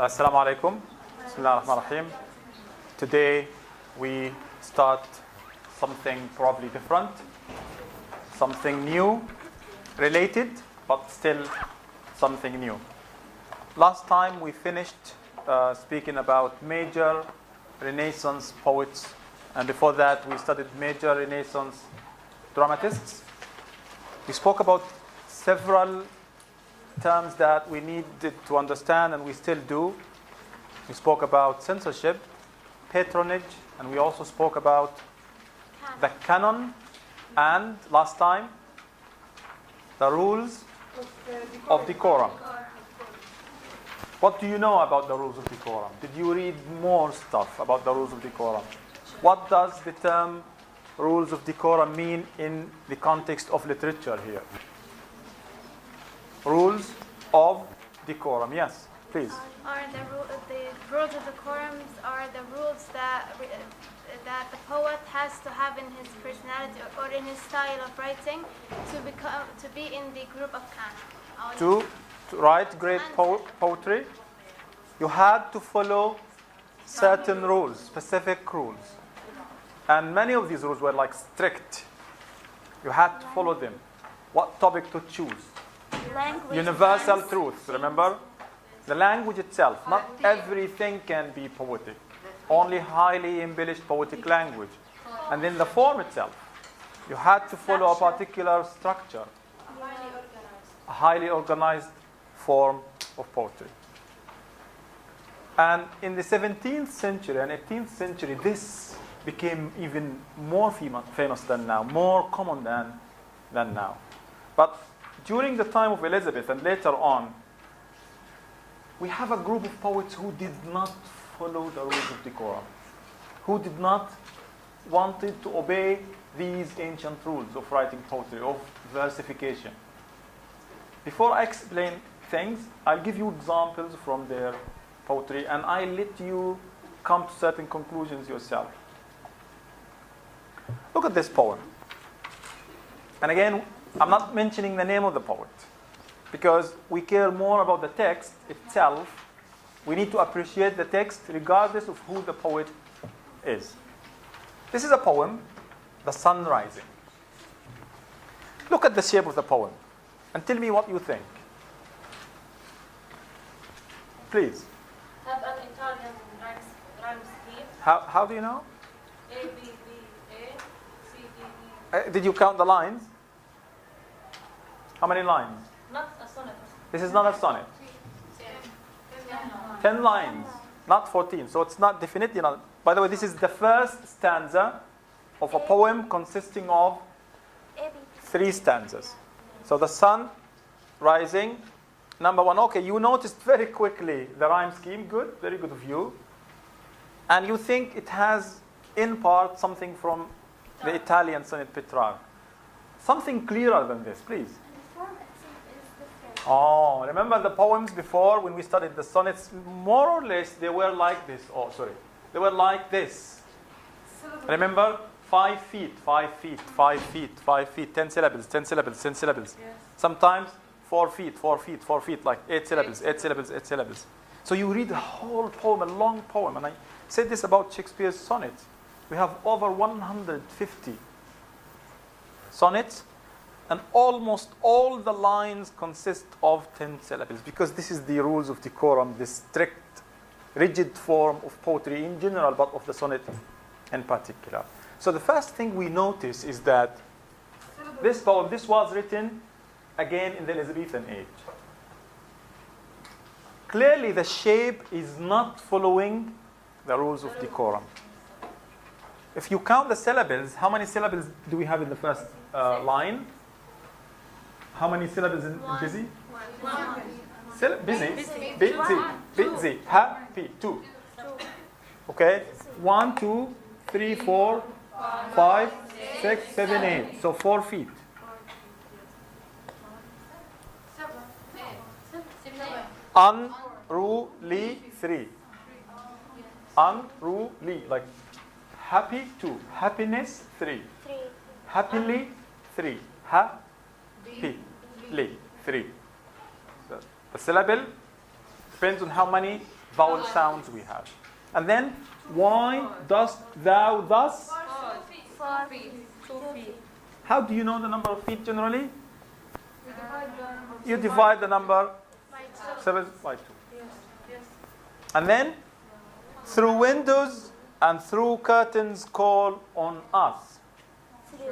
Assalamu alaikum. Bismillah ar-Rahman ar-Rahim. Today we start something probably different, something new, related, but still something new. Last time we finished speaking about major Renaissance poets, and before that we studied major Renaissance dramatists. We spoke about several terms that we needed to understand, and we still do. We spoke about censorship, patronage, and we also spoke about the canon, and last time, the rules of decorum. What do you know about the rules of decorum? Did you read more stuff about the rules of decorum? What does the term rules of decorum mean in the context of literature here? Rules of decorum. Yes, please. The rules of decorum are the rules that the poet has to have in his personality or in his style of writing to be in the group of canon. To write great poetry, you had to follow certain rules, specific rules. And many of these rules were like strict. You had to follow them. What topic to choose? Language, universal truth, remember? The language itself. Not everything can be poetic. Only highly embellished poetic language. And then the form itself. You had to follow a particular structure. A highly organized form of poetry. And in the 17th century and 18th century, this became even more famous than now, more common than now. But during the time of Elizabeth and later on, we have a group of poets who did not follow the rules of decorum, who did not wanted to obey these ancient rules of writing poetry, of versification. Before I explain things, I'll give you examples from their poetry, and I'll let you come to certain conclusions yourself. Look at this poem. And again, I'm not mentioning the name of the poet because we care more about the text itself. We need to appreciate the text regardless of who the poet is. This is a poem, The Sun Rising. Look at the shape of the poem and tell me what you think. Please. Have an Italian rhyme scheme. How do you know? A, B, B, A, C, D, E. Did you count the lines? How many lines? Not a sonnet. This is not a sonnet. 10 lines, not 14. So it's not definitely not. By the way, this is the first stanza of a poem consisting of 3 stanzas. So the sun rising, number 1. Okay, you noticed very quickly the rhyme scheme. Good, very good of you. And you think it has, in part, something from the Italian sonnet Petrarch. Something clearer than this, please. Oh, remember the poems before when we studied the sonnets? More or less, they were like this. Oh, sorry. They were like this. Remember? 5 feet, 5 feet, 5 feet, 5 feet, 10 syllables, 10 syllables, 10 syllables. Yes. Sometimes 4 feet, 4 feet, 4 feet, like 8 syllables, 8 syllables, 8 syllables. So you read a whole poem, a long poem. And I said this about Shakespeare's sonnets. We have over 150 sonnets. And almost all the lines consist of 10 syllables because this is the rules of decorum, this strict, rigid form of poetry in general, but of the sonnet in particular. So the first thing we notice is that this poem, this was written again in the Elizabethan age. Clearly the shape is not following the rules of decorum. If you count the syllables, how many syllables do we have in the first line? How many syllables in busy? Busy. Happy. 2. Okay. 1, 2, 3, 4, 5, 6, 7, 8. So 4 feet. Unruly. 3. Unruly. Like happy. 2. Happiness. 3. Happily. 3. Happily. 3. The syllable depends on how many vowel sounds we have. And then, why dost thou thus? 4 feet. 2 feet. How do you know the number of feet generally? We divide the number. You divide the number By 2. 7 by 2. Yes. And then, through windows and through curtains call on us.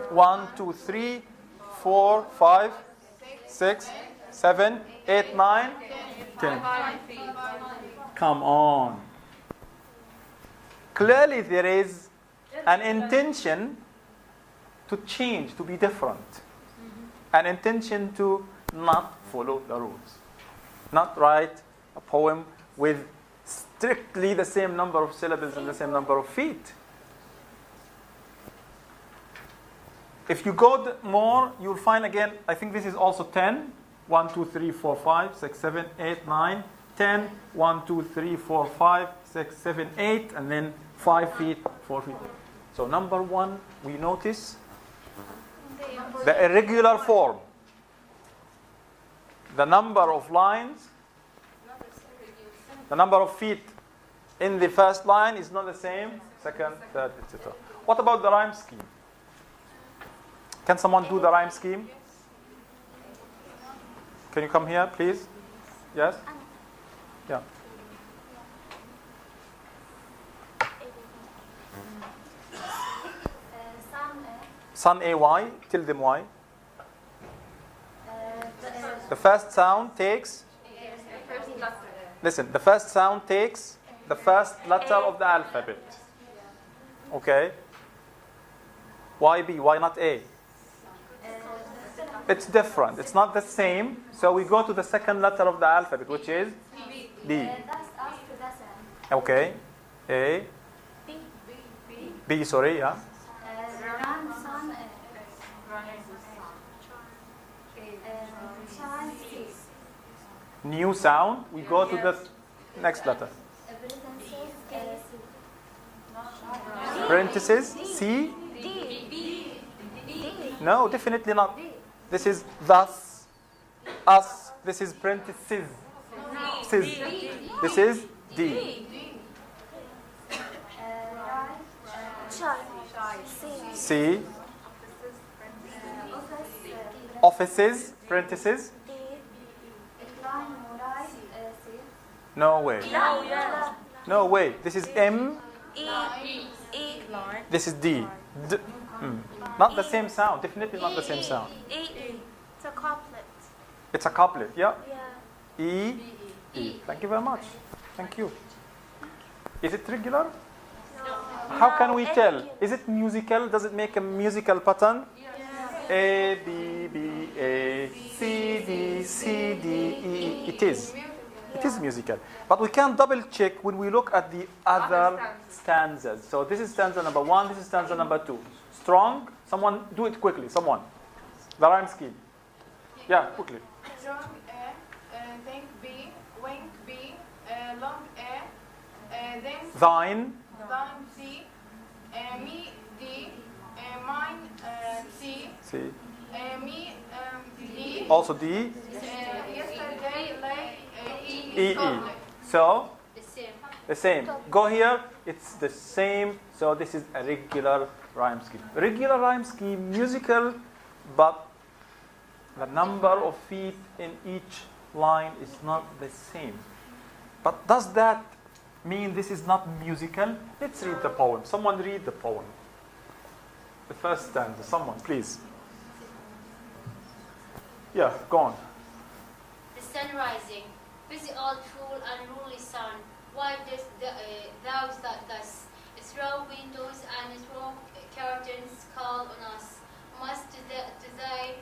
1, 2, 3, 4, 5, 6, 7, 8, 9, 10. 5 feet. Come on. Clearly there is an intention to change, to be different. An intention to not follow the rules. Not write a poem with strictly the same number of syllables and the same number of feet. If you go more, you'll find again, I think this is also 10. 1, 2, 3, 4, 5, 6, 7, 8, 9, 10. 1, 2, 3, 4, 5, 6, 7, 8, and then 5 feet, 4 feet. So number 1, we notice the irregular form. The number of lines, the number of feet in the first line is not the same, second, third, etc. What about the rhyme scheme? Can someone do the rhyme scheme? Can you come here, please? Yes? Yeah. Sun A-Y, tell them why. The first sound takes, listen, the first sound takes the first letter of the alphabet. Okay? Why B? Why not A? It's different. It's not the same. So we go to the second letter of the alphabet, which is D. Okay. A. B, sorry, yeah. New sound. We go to the next letter. Parentheses. C. No, definitely not. This is thus, us. This is parentheses. This is D. C. Offices, parentheses. No way. No way. This is M. This is D. Not the same sound. Definitely not the same sound. It's a couplet. It's a couplet, yeah? Yeah. E. E. Thank you very much. Thank you. Is it regular? How can we tell? Is it musical? Does it make a musical pattern? A, B, B, A, C, D, C, D, E. It is. It is musical. But we can double check when we look at the other stanzas. So this is stanza number 1, this is stanza number 2. Strong? Someone do it quickly. Someone. The rhyme scheme. Yeah, quickly. Strong A, think B, wink B, long A, then Thine. thine C, me D, mine C, C. me D, Also D. yesterday lay E. E, E. So, the same. Go here. It's the same. So this is a regular rhyme scheme. Regular rhyme scheme, musical, but the number of feet in each line is not the same. But does that mean this is not musical? Let's read the poem. Someone read the poem. The first stanza. Someone, please. Yeah, go on. The sun rising, busy old fool, unruly sun, why dost thou thus? Throw windows and throw curtains call on us. Must to thy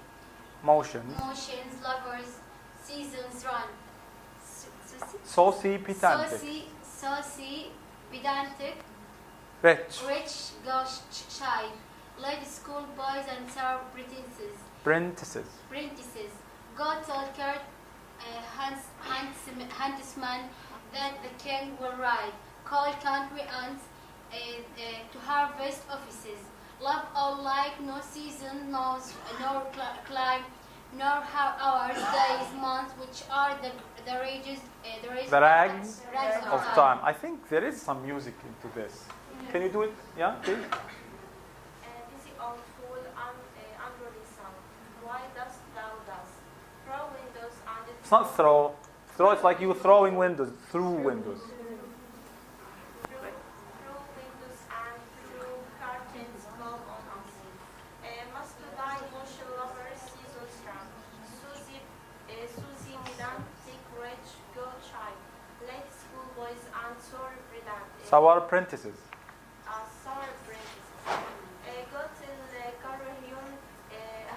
Motions. motions, lovers, seasons run. Saucy, pedantic. Saucy, pedantic, Wretch. wretch, chide, lady school boys and serve prentices. Prentices. Go tell Kurt, huntsman, that the king will ride. Call country ants to harvest offices. Love all like no season knows, nor clime. nor have hours, days, months, which are the rages, The rags rags of time. I think there is some music into this. Can you do it? Yeah, please. Busy old fool, unruly son. Why dost thou thus throw windows and It's not throw. Throw is like you throwing windows through windows. through windows and through curtains fall on us? Must thy motion lovers season strong? Saucy, pedantic, wretch, go chide. Let schoolboys and sore pedantic. Sour prentices. Sour prentices. Go till Carrion,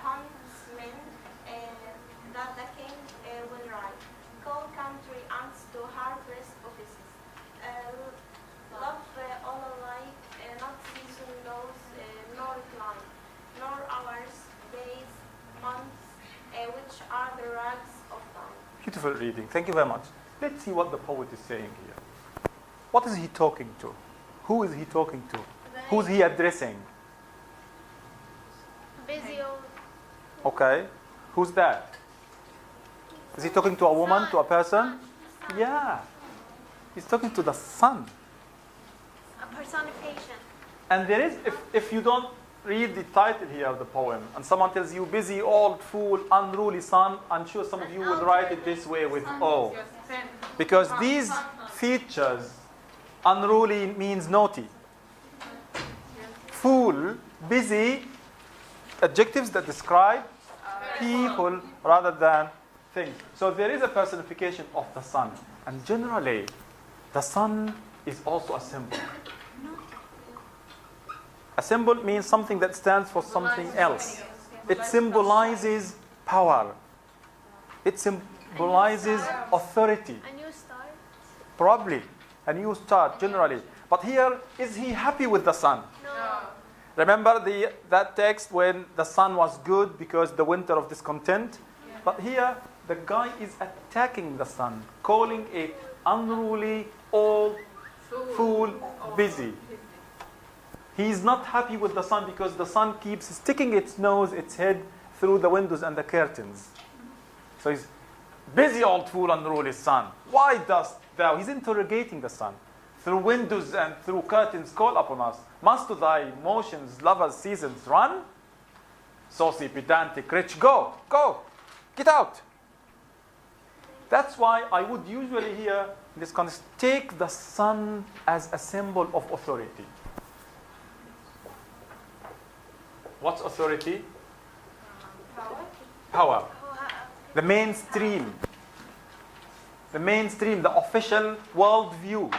huntsmen, that the king will ride. Call country ants to harvest offices. Love all alike, not season knows, nor clime, nor hours, days, months, which are the rags of time. Beautiful reading. Thank you very much. Let's see what the poet is saying here. What is he talking to? Who is he talking to? Who's he addressing? Busy old Okay. Who's that? Is he talking to a woman, to a person? Yeah. He's talking to the sun. a personification. And there is, if you don't read the title here of the poem, and someone tells you, busy, old, fool, unruly son, I'm sure some of you will write it this way with O. Because these features, unruly means naughty. Fool, busy, adjectives that describe people rather than things. So there is a personification of the sun. And generally, the sun is also a symbol. A symbol means something that stands for something else. It symbolizes power. It symbolizes authority. A new start. Probably a new start, generally. But here, is he happy with the sun? No. Remember that text when the sun was good because the winter of discontent? But here, the guy is attacking the sun, calling it unruly, old, fool, busy. He's not happy with the sun because the sun keeps sticking its nose, its head through the windows and the curtains. So he's busy, old fool, unruly sun. Why dost thou? He's interrogating the sun. Through windows and through curtains call upon us. Must to thy motions, lovers, seasons run? Saucy, pedantic, wretch, go, get out. That's why I would usually here in this context take the sun as a symbol of authority. What's authority? Power. The mainstream. The official worldview.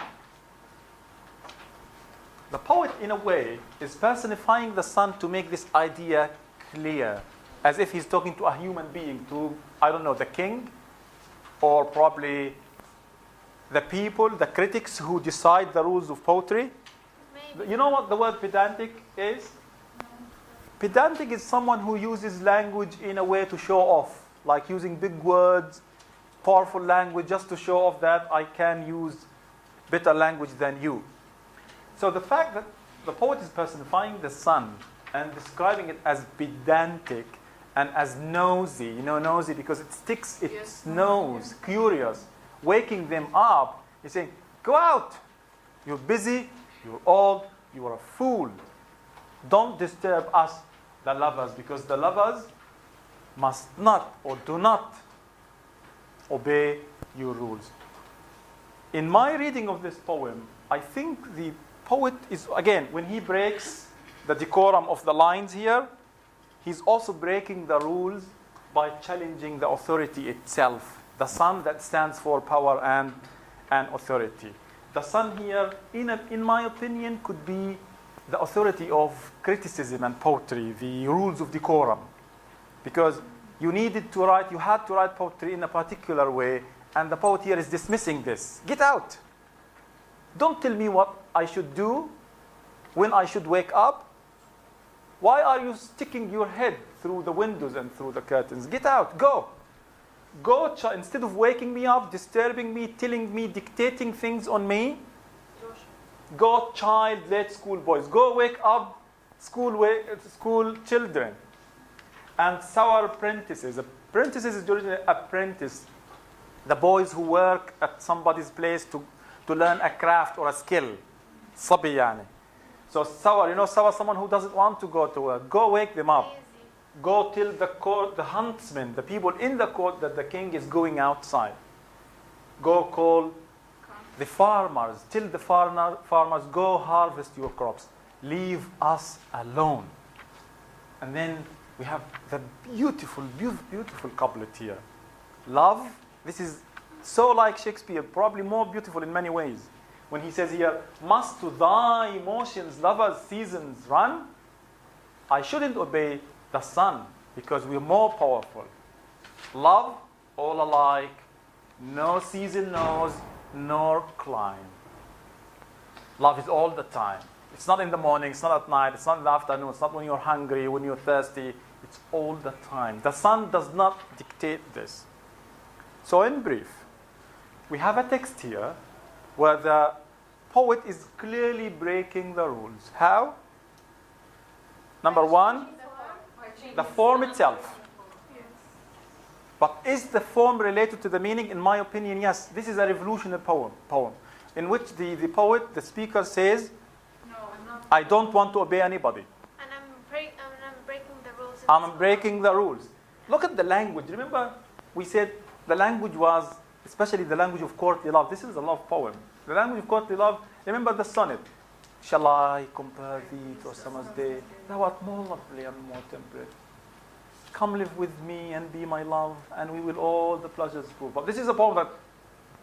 The poet, in a way, is personifying the sun to make this idea clear, as if he's talking to a human being, to, I don't know, the king, or probably the people, the critics who decide the rules of poetry. Maybe. You know what the word pedantic is? Pedantic is someone who uses language in a way to show off, like using big words, powerful language, just to show off that I can use better language than you. So the fact that the poet is personifying the sun and describing it as pedantic and as nosy, you know, nosy because it sticks its nose, curious, waking them up. He's saying, go out. You're busy, you're old, you are a fool. Don't disturb us, the lovers, because the lovers must not or do not obey your rules. In my reading of this poem, I think the poet is, again, when he breaks the decorum of the lines here, he's also breaking the rules by challenging the authority itself, the sun that stands for power and authority. The sun here, in my opinion, could be the authority of criticism and poetry, the rules of decorum. Because you had to write poetry in a particular way, and the poet here is dismissing this. Get out. Don't tell me what I should do, when I should wake up. Why are you sticking your head through the windows and through the curtains? Get out, go. Instead of waking me up, disturbing me, telling me, dictating things on me, go child, let schoolboys. Go wake up school children. And sour prentices. Prentices is usually apprentice. The boys who work at somebody's place to learn a craft or a skill. Sabi yani. So sour, sour, someone who doesn't want to go to work. Go wake them up. Lazy. Go tell the court, the huntsmen, the people in the court, that the king is going outside. Go call the farmers. Tell the farmers, go harvest your crops. Leave us alone. And then we have the beautiful, beautiful, beautiful couplet here. Love, this is so like Shakespeare, probably more beautiful in many ways. When he says here, must to thy motions, lovers, seasons run? I shouldn't obey the sun, because we're more powerful. Love, all alike, no season knows, nor clime. Love is all the time. It's not in the morning, it's not at night, it's not in the afternoon, it's not when you're hungry, when you're thirsty. It's all the time. The sun does not dictate this. So in brief, we have a text here where the poet is clearly breaking the rules. How? Number one, the form itself. But is the form related to the meaning? In my opinion, yes. This is a revolutionary poem in which the poet, the speaker says, I don't want to obey anybody. And I'm breaking the rules. I'm breaking the rules. Look at the language. Remember, we said the language was, especially the language of courtly love. This is a love poem. The language of courtly love, remember the sonnet. Shall I compare thee to a summer's day? Thou art more lovely and more temperate. Come live with me and be my love, and we will all the pleasures prove. But this is a poem that,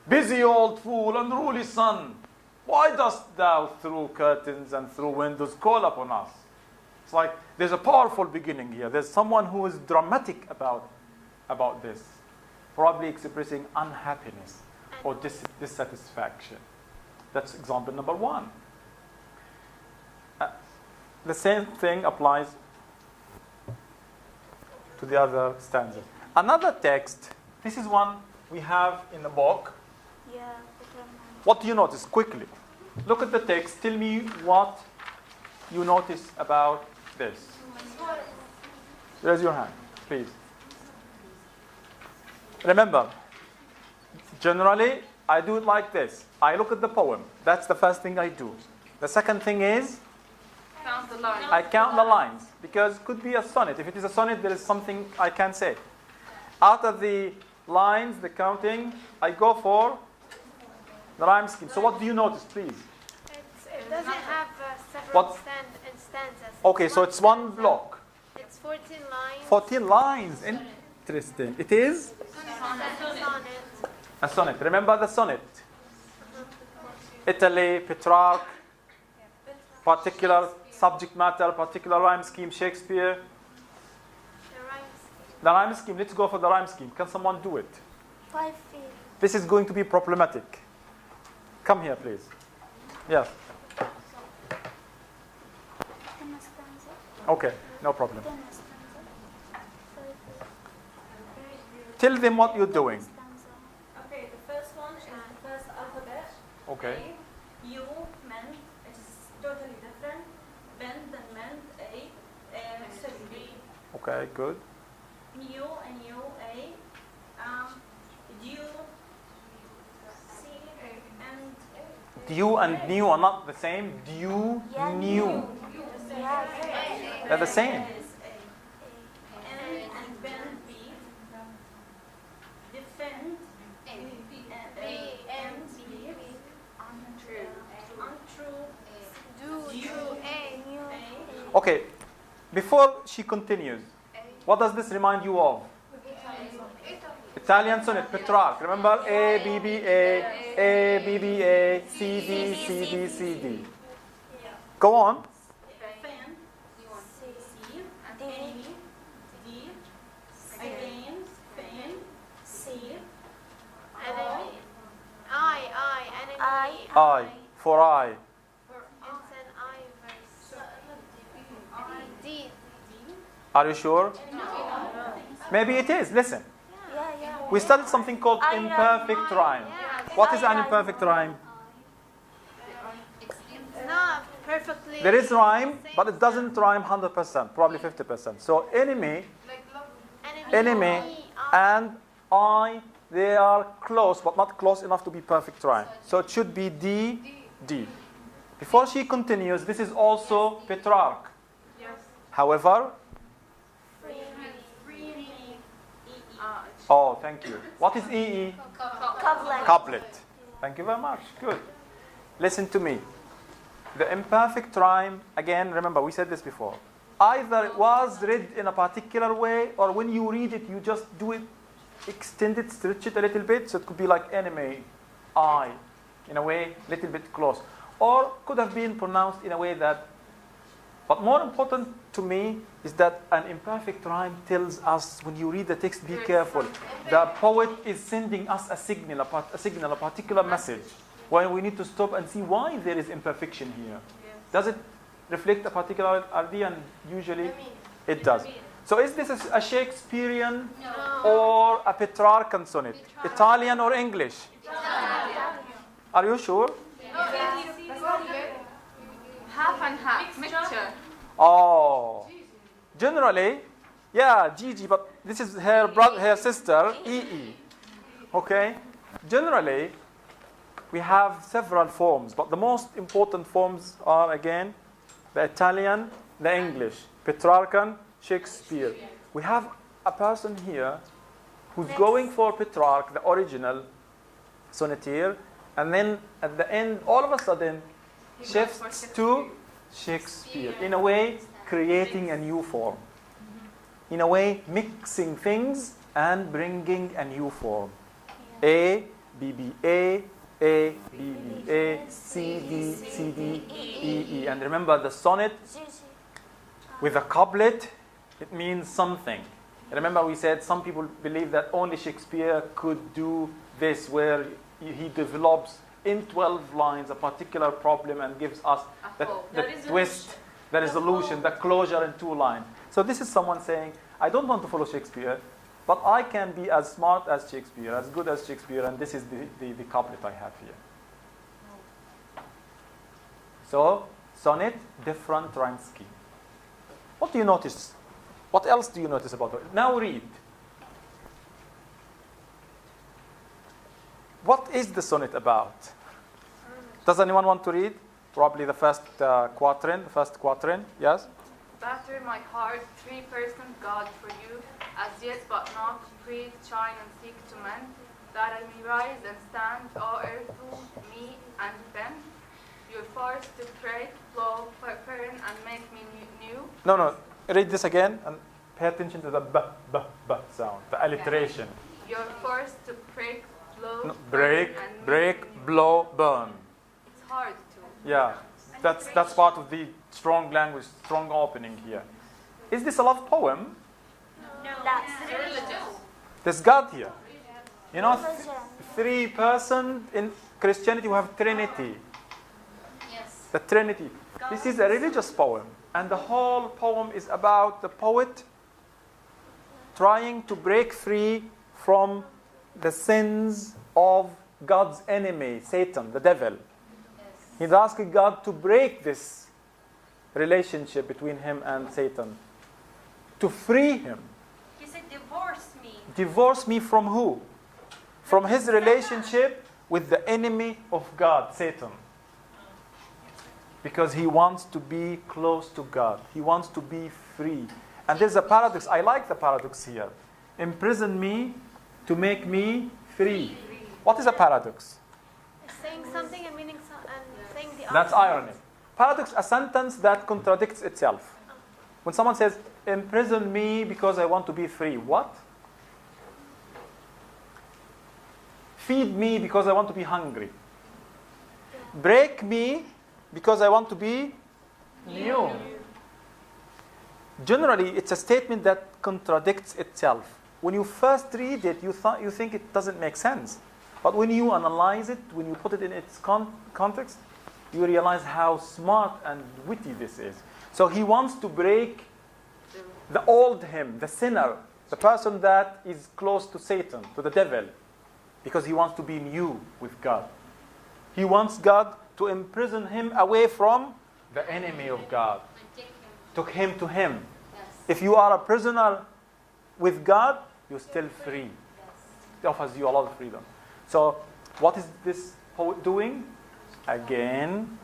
busy old fool, unruly son, why dost thou through curtains and through windows call upon us? It's like there's a powerful beginning here. There's someone who is dramatic about this, probably expressing unhappiness or dissatisfaction. That's example number one. The same thing applies to the other stanzas. Another text, this is one we have in the book. Yeah. What do you notice? Quickly. Look at the text. Tell me what you notice about this. Raise your hand, please. Remember, generally, I do it like this. I look at the poem. That's the first thing I do. The second thing is, Count the lines. I count the lines, because it could be a sonnet. If it is a sonnet, there is something I can say. Out of the lines, the counting, I go for the rhyme scheme. So what do you notice, please? It doesn't have several What? stanzas. Okay, so it's one block. It's 14 lines. 14 lines. Interesting. It is Sonnet. a sonnet. Remember the sonnet. Italy, Petrarch, particular subject matter, particular rhyme scheme, Shakespeare. The rhyme scheme. The rhyme scheme. Let's go for the rhyme scheme. Can someone do it? 5 feet. This is going to be problematic. Come here, please. Yes. Okay, no problem. Tell them what you're doing. Okay, the first one is the first alphabet. Okay. A, U, meant, it is totally different. Bend and meant, A, sorry, B. Okay, good. New and U, A. Due, C, and Due and new are not the same. Due, new. They're the same. N and bend, B. Defend, A, M, B. Untrue, Do, A. Okay, before she continues, what does this remind you of? Italian sonnet, Petrarch. Remember A, B, B, A, B, B, A, C, D, C, D, C, D. Go on. fan, C, enemy, D, again, fan, C, Enemy. Enemy. I, for I. It's an I verse. D. Are you sure? Maybe it is. Listen. We studied something called imperfect rhyme. What is an imperfect rhyme? It's not perfectly. There is rhyme, but it doesn't rhyme 100%, probably 50%. So enemy, Like enemy, and I, they are close, but not close enough to be perfect rhyme. So it should be D. Before she continues, this is also Petrarch. Yes. However, oh, thank you. What is EE? Couplet. Thank you very much. Good. Listen to me. The imperfect rhyme, again, remember, we said this before. Either it was read in a particular way, or when you read it, you just do it, extend it, stretch it a little bit. So it could be like enemy, I, in a way, little bit close. Or could have been pronounced in a way that, but more important to me is that an imperfect rhyme tells us, when you read the text, be careful. The poet is sending us a signal, a particular message, where we need to stop and see why there is imperfection here. Does it reflect a particular idea? And usually it does. So is this a Shakespearean or a Petrarchan sonnet? Italian or English? Are you sure? Half and half, mixture. Oh, generally, yeah, Gigi, but this is her brother, her sister, EE. Okay, generally, we have several forms, but the most important forms are again the Italian, the English, Petrarchan, Shakespeare. We have a person here who's going for Petrarch, the original sonneteer, and then at the end, all of a sudden, shifts to Shakespeare. In a way, creating a new form. In a way, mixing things and bringing a new form. A, B, B, A, B, B, A, C, D, C, D, E, E. And remember, the sonnet with a couplet, it means something. Remember, we said some people believe that only Shakespeare could do this, where he develops in 12 lines a particular problem and gives us the twist, the resolution, the closure in 2 lines. So this is someone saying, I don't want to follow Shakespeare, but I can be as smart as Shakespeare, as good as Shakespeare, and this is the couplet I have here. So, sonnet, different rhyme scheme. What do you notice? What else do you notice about it? Now read. What is the sonnet about? Does anyone want to read? Probably the first quatrain, yes? Batter my heart, 3% God for you, as yet but not, breathe, shine and seek to mend, that I may rise and stand, O earth, me and bend. You're forced to break, blow, burn, and make me new. No, read this again and pay attention to the b sound, the alliteration. You're forced to break, blow, No, break, blow, burn. It's hard to. Yeah, that's part of the strong language, strong opening here. Is this a love poem? No. There's God here. You know, 3 persons in Christianity we have Trinity. Yes. The Trinity. This is a religious poem, and the whole poem is about the poet trying to break free from the sins of God's enemy, Satan, the devil. He's asking God to break this relationship between him and Satan, to free him. He said, divorce me. Divorce me from who? From his relationship with the enemy of God, Satan. Because he wants to be close to God. He wants to be free. And there's a paradox. I like the paradox here. Imprison me to make me free. What is a paradox? Saying something and meaning and saying the opposite. That's irony. Paradox, a sentence that contradicts itself. When someone says, imprison me because I want to be free. What? Feed me because I want to be hungry. Break me because I want to be new. Generally, it's a statement that contradicts itself. When you first read it, you think it doesn't make sense. But when you analyze it, when you put it in its context, you realize how smart and witty this is. So he wants to break the old him, the sinner, the person that is close to Satan, to the devil, because he wants to be new with God. He wants God to imprison him away from the enemy of God. Took him to him. Yes. If you are a prisoner with God, you're still free. It offers you a lot of freedom. So what is this poet doing? Again,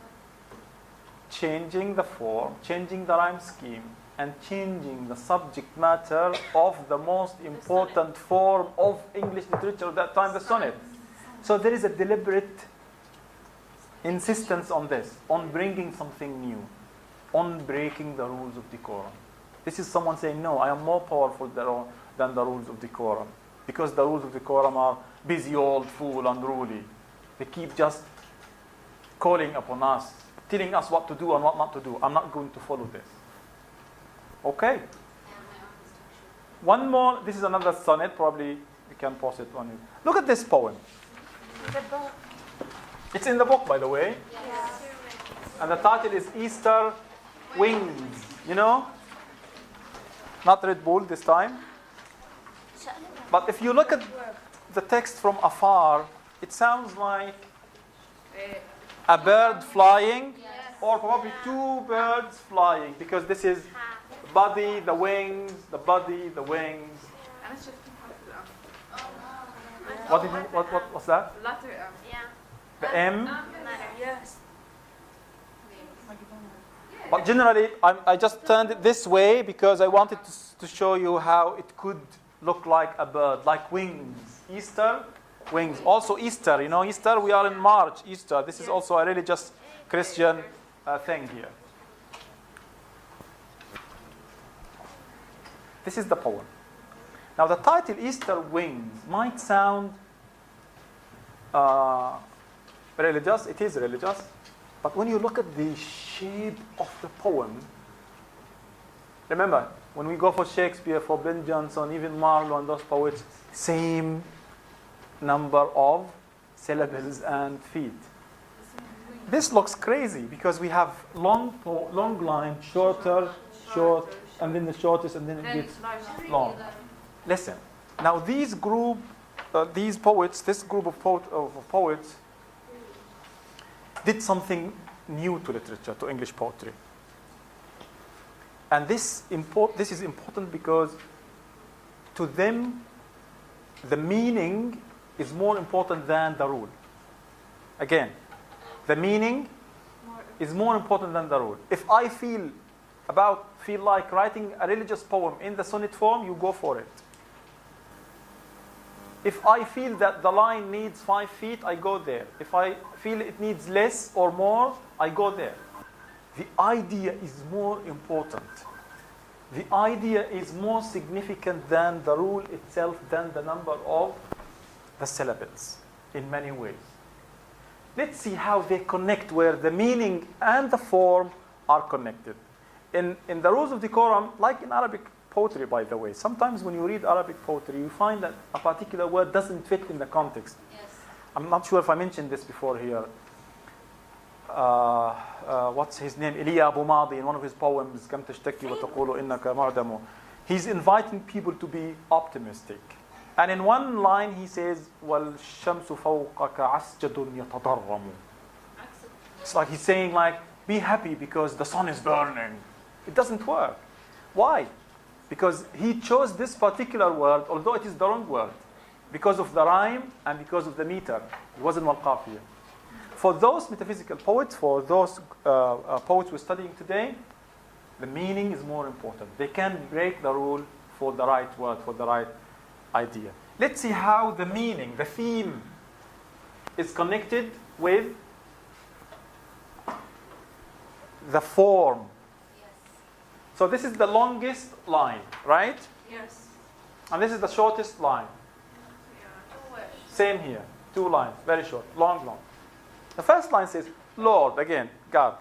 changing the form, changing the rhyme scheme, and changing the subject matter of the most important form of English literature at that time, the sonnet. So there is a deliberate insistence on this, on bringing something new, on breaking the rules of decorum. This is someone saying, no, I am more powerful than the rules of decorum, because the rules of decorum are busy old fool, unruly. They keep just calling upon us, telling us what to do and what not to do. I'm not going to follow this. Okay. One more. This is another sonnet. Probably we can post it on you. Look at this poem. The book. It's in the book, by the way. Yes. And the title is Easter Wings. You know? Not Red Bull this time. But if you look at the text from afar, it sounds like a bird flying, or probably two birds flying, because this is body, the wings, the body, the wings. What was that? Letter M. Yeah. The M. Yes. But generally, I just turned it this way because I wanted to show you how it could look like a bird, like wings. Easter, wings. Also Easter, you know, Easter, we are in March, Easter. This is also a religious Christian thing here. This is the poem. Now the title Easter Wings might sound religious. It is religious. But when you look at the shape of the poem, remember, when we go for Shakespeare, for Ben Jonson, even Marlowe and those poets, same number of syllables and feet. This looks crazy because we have long line, shorter, short, and then the shortest, and then it gets long. Listen, now these poets, this group of poets, did something new to literature, to English poetry. And this is important because to them, the meaning is more important than the rule. Again, the meaning is more important than the rule. If I feel like writing a religious poem in the sonnet form, you go for it. If I feel that the line needs 5 feet, I go there. If I feel it needs less or more, I go there. The idea is more important. The idea is more significant than the rule itself, than the number of the syllables in many ways. Let's see how they connect, where the meaning and the form are connected. In the rules of decorum, like in Arabic poetry, by the way, sometimes when you read Arabic poetry, you find that a particular word doesn't fit in the context. Yes. I'm not sure if I mentioned this before here. What's his name? Iliya Abu Madi, in one of his poems, كم تشتكي وتقول إنك معدم. He's inviting people to be optimistic. And in one line he says, وَالشَّمْسُ فَوْقَكَ عَسْجَدٌ يَتَضَرَّمُ. It's like he's saying, like, be happy because the sun is burning. It doesn't work. Why? Because he chose this particular word, although it is the wrong word, because of the rhyme and because of the meter. It wasn't wal-qafiyah. For those metaphysical poets, for those poets we're studying today, the meaning is more important. They can break the rule for the right word, for the right idea. Let's see how the meaning, the theme, is connected with the form. Yes. So this is the longest line, right? Yes. And this is the shortest line. Same here. 2 lines, very short, long. The first line says, Lord, again, God.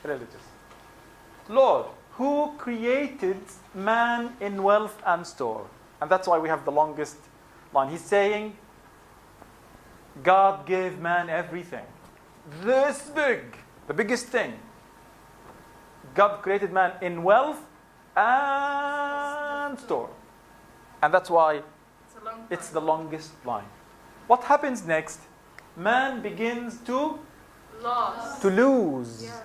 Religious. Lord, who created man in wealth and store. And that's why we have the longest line. He's saying, God gave man everything. This big, the biggest thing. God created man in wealth and store. And that's why it's the longest line. What happens next? Man begins to lose. Yeah.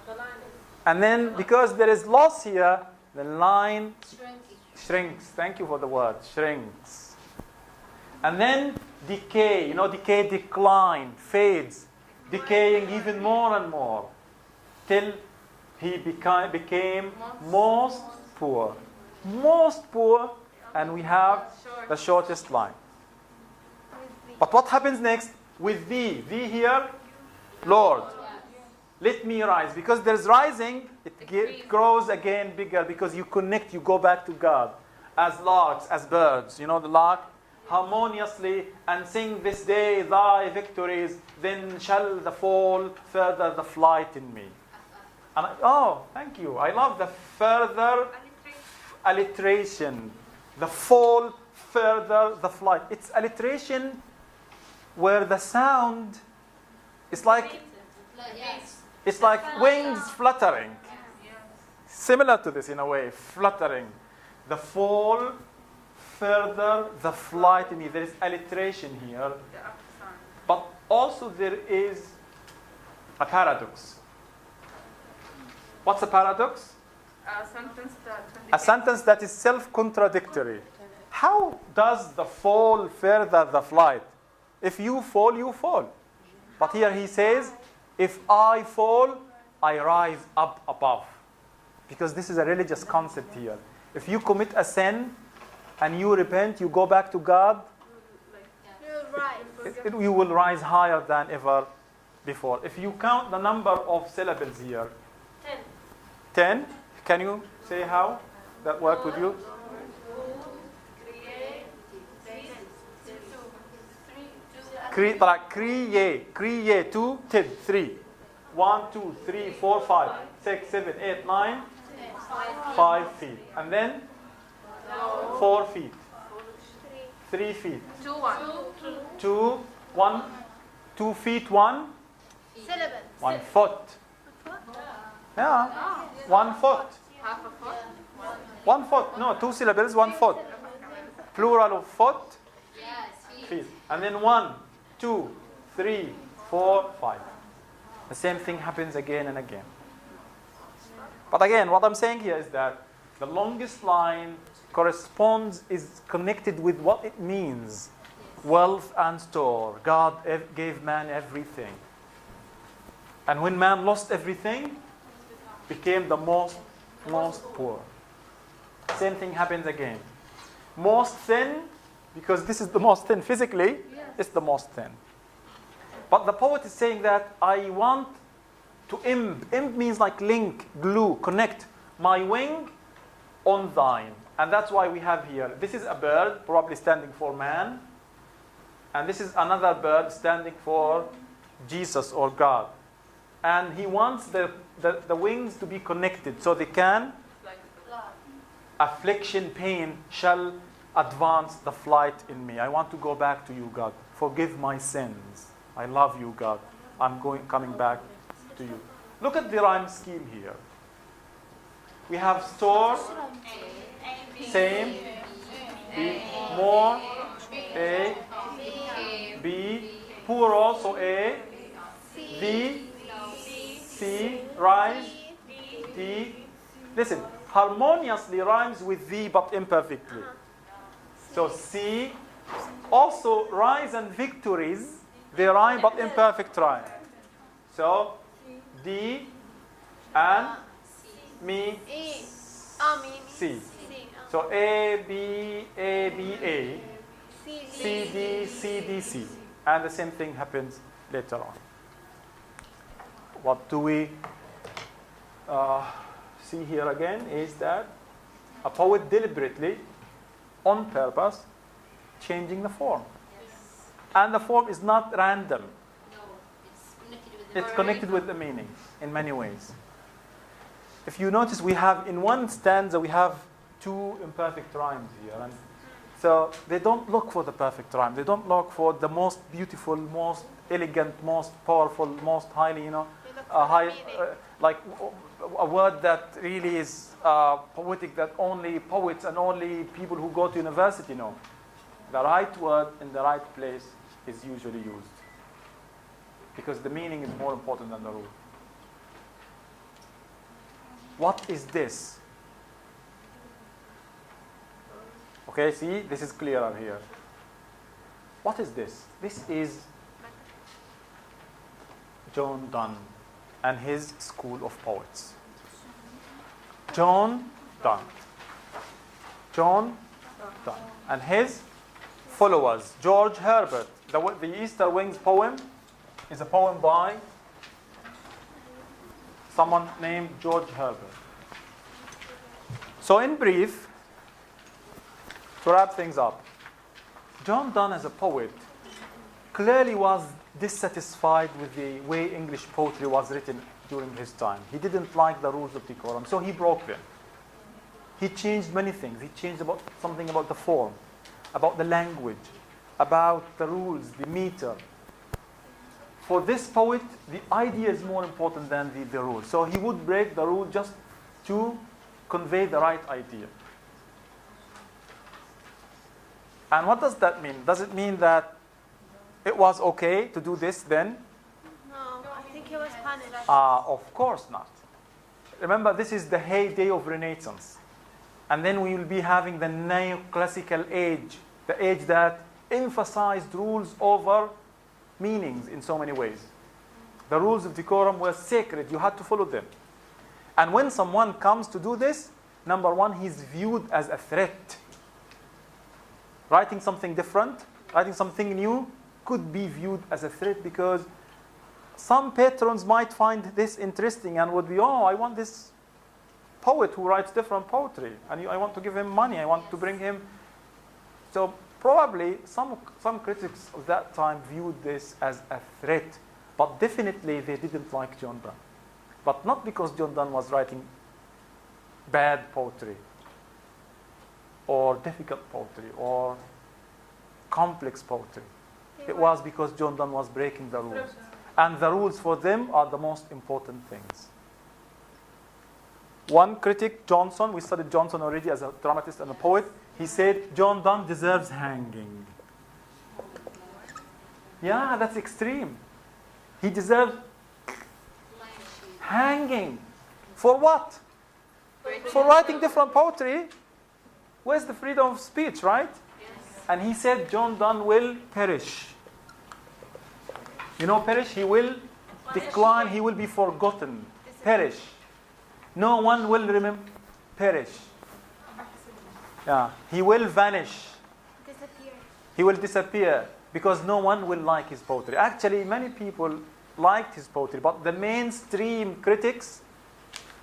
The line is And then, because there is loss here, the line Shrinking. Shrinks. Thank you for the word. Shrinks. And then decay. You know, decay, decline, fades, decaying even more and more, till he became most poor. Most poor, and we have the shortest line. But what happens next? With thee. Thee here, Lord. Let me rise. Because there's rising, it grows again bigger because you connect, you go back to God. As larks, as birds. You know the lark? Harmoniously, and sing this day thy victories, then shall the fall further the flight in me. And thank you. I love the further alliteration. The fall further the flight. It's alliteration where the sound is like it's like wings fluttering. Similar to this in a way, fluttering. The fall further the flight in me. There is alliteration here. But also there is a paradox. What's a paradox? A sentence that is self-contradictory. How does the fall further the flight? If you fall, you fall. But here he says, if I fall, I rise up above. Because this is a religious concept here. If you commit a sin and you repent, you go back to God, you will rise higher than ever before. If you count the number of syllables here, 10. Can you say how that worked with you? Kriye, 2, 10, 3. 1, 2, 3, 4, 5, 6, 7, 8, 9, 5 feet. And then 4 feet. 3 feet. 2, 1. 2 feet, 1. Syllable. 1 foot. Yeah. 1 foot. Half a foot. 1 foot. No, 2 syllables, 1 foot. Plural of foot. Feet. And then 1, 2, 3, 4, 5. The same thing happens again and again. But again, what I'm saying here is that the longest line is connected with what it means. Wealth and store. God gave man everything. And when man lost everything, became the most poor. Same thing happens again. Most thin, because this is the most thin physically, it's the most thin. But the poet is saying that I want to imb. Imb means like link, glue, connect my wing on thine. And that's why we have here. This is a bird, probably standing for man. And this is another bird standing for Jesus or God. And he wants the wings to be connected so they can, affliction, pain shall advance the flight in me. I want to go back to you, God. Forgive my sins. I love you, God. I'm coming back to you. Look at the rhyme scheme here. We have store, same, B, more, A, B, poor also A, D, C, rise, D. Listen, harmoniously rhymes with thee but imperfectly. So C, also rise and victories, they rhyme but imperfect rhyme. So D and me, C. So A, B, A, C, D, C, D, C. And the same thing happens later on. What do we see here again is that a poet deliberately, on purpose, changing the form. And the form is not random. It's connected with the meaning in many ways. If you notice, we have in one stanza, we have 2 imperfect rhymes here. And so they don't look for the perfect rhyme. They don't look for the most beautiful, most elegant, most powerful, most highly, like a word that really is poetic, that only poets and only people who go to university know. The right word in the right place is usually used, because the meaning is more important than the rule. What is this? Okay, see, this is clearer here. What is this? This is John Donne and his school of poets. John Donne. John Donne. And his followers. George Herbert. The Easter Wings poem is a poem by someone named George Herbert. So in brief, to wrap things up, John Donne as a poet clearly was dissatisfied with the way English poetry was written during his time. He didn't like the rules of decorum, so he broke them. He changed many things. He changed something about the form, about the language, about the rules, the meter. For this poet, the idea is more important than the rule. So he would break the rule just to convey the right idea. And what does that mean? Does it mean that it was okay to do this then? No, I think he was punished. Of course not. Remember, this is the heyday of Renaissance. And then we will be having the neoclassical age, the age that emphasized rules over meanings in so many ways. The rules of decorum were sacred. You had to follow them. And when someone comes to do this, number one, he's viewed as a threat. Writing something different, writing something new could be viewed as a threat because some patrons might find this interesting and would be, oh, I want this poet who writes different poetry, and I want to give him money, I want to bring him. So probably some critics of that time viewed this as a threat, but definitely they didn't like John Donne. But not because John Donne was writing bad poetry, or difficult poetry, or complex poetry. It was because John Donne was breaking the rules. And the rules for them are the most important things. One critic, Johnson, we studied Johnson already as a dramatist and a poet, he said, John Donne deserves hanging. Yeah, that's extreme. He deserves hanging. For what? For writing different poetry. Where's the freedom of speech, right? Yes. And he said John Donne will perish. You know, perish, he will decline, he will be forgotten. Perish. No one will remember. Perish. Yeah, he will vanish. Disappear. He will disappear because no one will like his poetry. Actually, many people liked his poetry, but the mainstream critics,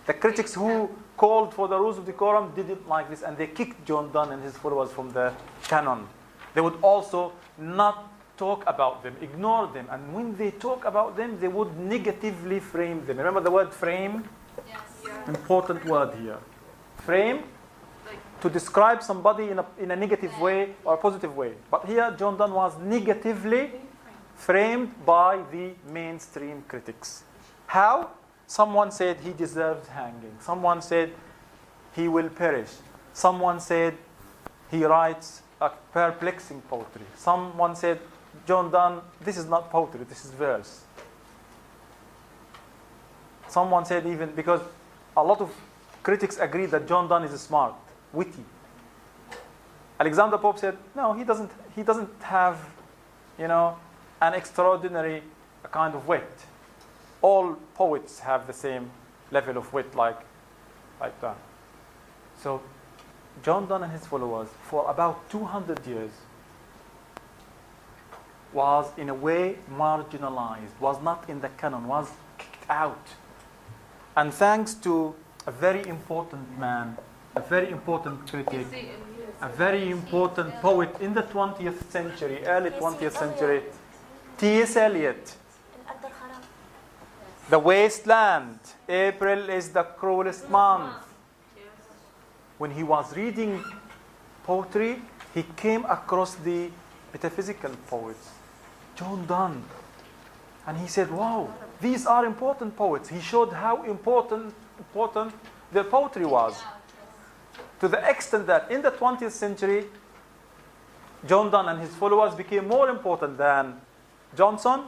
the critics who called for the rules of decorum, didn't like this, and they kicked John Donne and his followers from the canon. They would also not talk about them, ignore them, and when they talk about them, they would negatively frame them. Remember the word frame? Yes. Important word here. Frame, to describe somebody in a negative way or a positive way. But here, John Donne was negatively framed by the mainstream critics. How? Someone said he deserves hanging. Someone said he will perish. Someone said he writes a perplexing poetry. Someone said, John Donne, this is not poetry, this is verse. Someone said even, because a lot of critics agree that John Donne is smart, witty. Alexander Pope said, no, he doesn't have, an extraordinary kind of wit. All poets have the same level of wit like that. So John Donne and his followers, for about 200 years, was in a way marginalized, was not in the canon, was kicked out. And thanks to a very important man, a very important critic, a very important poet in the 20th century, early 20th century, T.S. Eliot. The wasteland. April is the cruelest month. When he was reading poetry, he came across the metaphysical poets, John Donne. And he said, wow, these are important poets. He showed how important their poetry was. To the extent that in the 20th century, John Donne and his followers became more important than Johnson,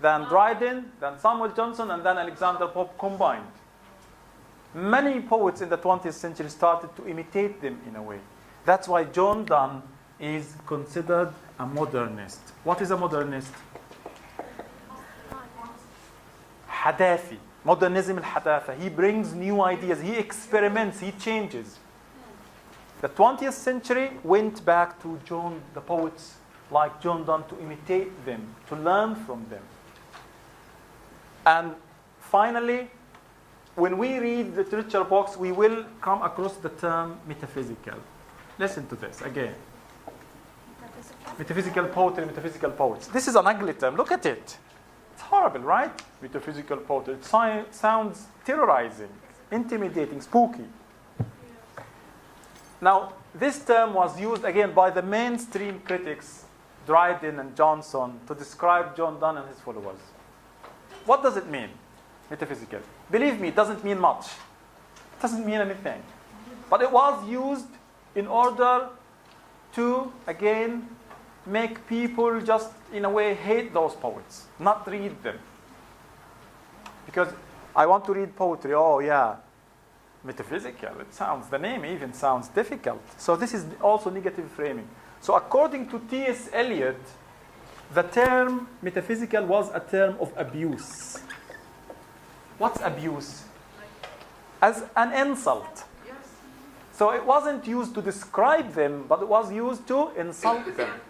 than Dryden, than Samuel Johnson, and than Alexander Pope combined. Many poets in the 20th century started to imitate them in a way. That's why John Donne is considered a modernist. What is a modernist? Hadafi. Modernism al-Hadatha. He brings new ideas. He experiments. He changes. The 20th century went back to the poets like John Donne to imitate them, to learn from them. And finally, when we read the literature books, we will come across the term metaphysical. Listen to this again. Metaphysical poetry, metaphysical poets. This is an ugly term. Look at it. It's horrible, right? Metaphysical poetry. It sounds terrorizing, intimidating, spooky. Now, this term was used again by the mainstream critics, Dryden and Johnson, to describe John Donne and his followers. What does it mean, metaphysical? Believe me, it doesn't mean much. It doesn't mean anything. But it was used in order to, again, make people just, in a way, hate those poets, not read them. Because I want to read poetry, oh yeah, metaphysical. The name even sounds difficult. So this is also negative framing. So according to T.S. Eliot, the term metaphysical was a term of abuse. What's abuse? As an insult. So it wasn't used to describe them, but it was used to insult them.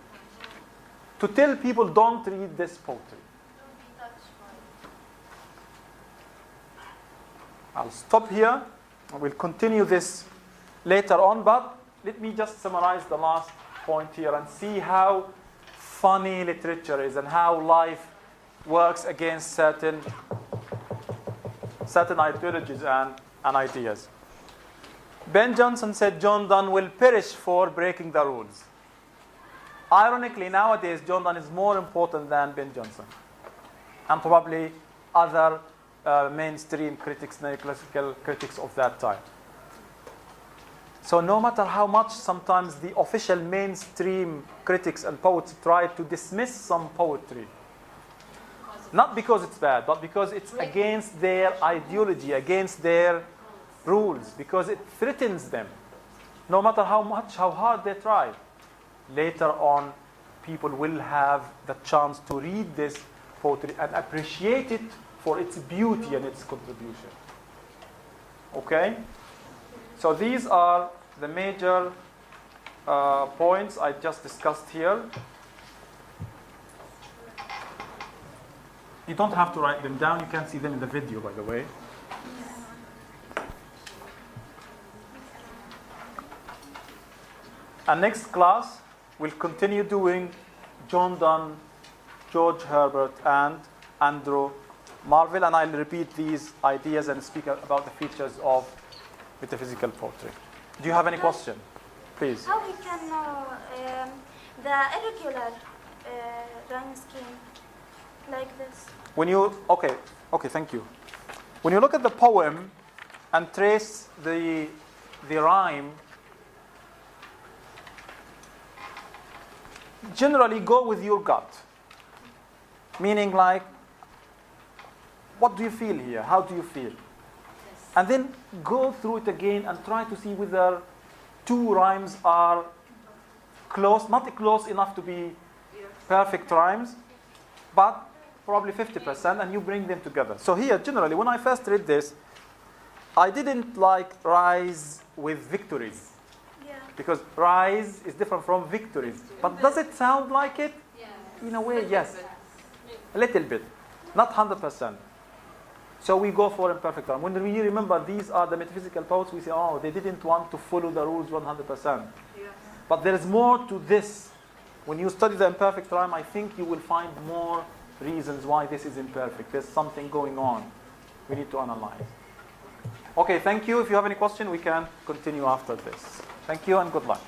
To tell people, don't read this poetry. I'll stop here. We'll continue this later on, but let me just summarize the last point here and see how funny literature is and how life works against certain ideologies and ideas. Ben Jonson said John Donne will perish for breaking the rules. Ironically, nowadays, John Donne is more important than Ben Jonson and probably other mainstream critics, neoclassical critics of that time. So no matter how much sometimes the official mainstream critics and poets try to dismiss some poetry, not because it's bad, but because it's against their ideology, against their rules, because it threatens them. No matter how hard they try, later on, people will have the chance to read this poetry and appreciate it for its beauty and its contribution. Okay? So these are the major points I just discussed here. You don't have to write them down. You can see them in the video, by the way. And next class, we'll continue doing John Donne, George Herbert, and Andrew Marvell, and I'll repeat these ideas and speak about the features of metaphysical poetry. Do you have any question? Please. How we can know the irregular rhyme scheme like this? Okay, thank you. When you look at the poem and trace the rhyme, generally go with your gut. Meaning like, what do you feel here? How do you feel? And then go through it again and try to see whether two rhymes are close, not close enough to be perfect rhymes, but probably 50%, and you bring them together. So here, generally, when I first read this, I didn't like rise with victories. Yeah. Because rise is different from victories. But does it sound like it? Yeah. In a way, yes. A little bit. Not 100%. So we go for imperfect rhyme. When we remember these are the metaphysical poets, we say, oh, they didn't want to follow the rules 100%. Yes. But there is more to this. When you study the imperfect rhyme, I think you will find more reasons why this is imperfect. There's something going on. We need to analyze. Okay, thank you. If you have any question, we can continue after this. Thank you and good luck.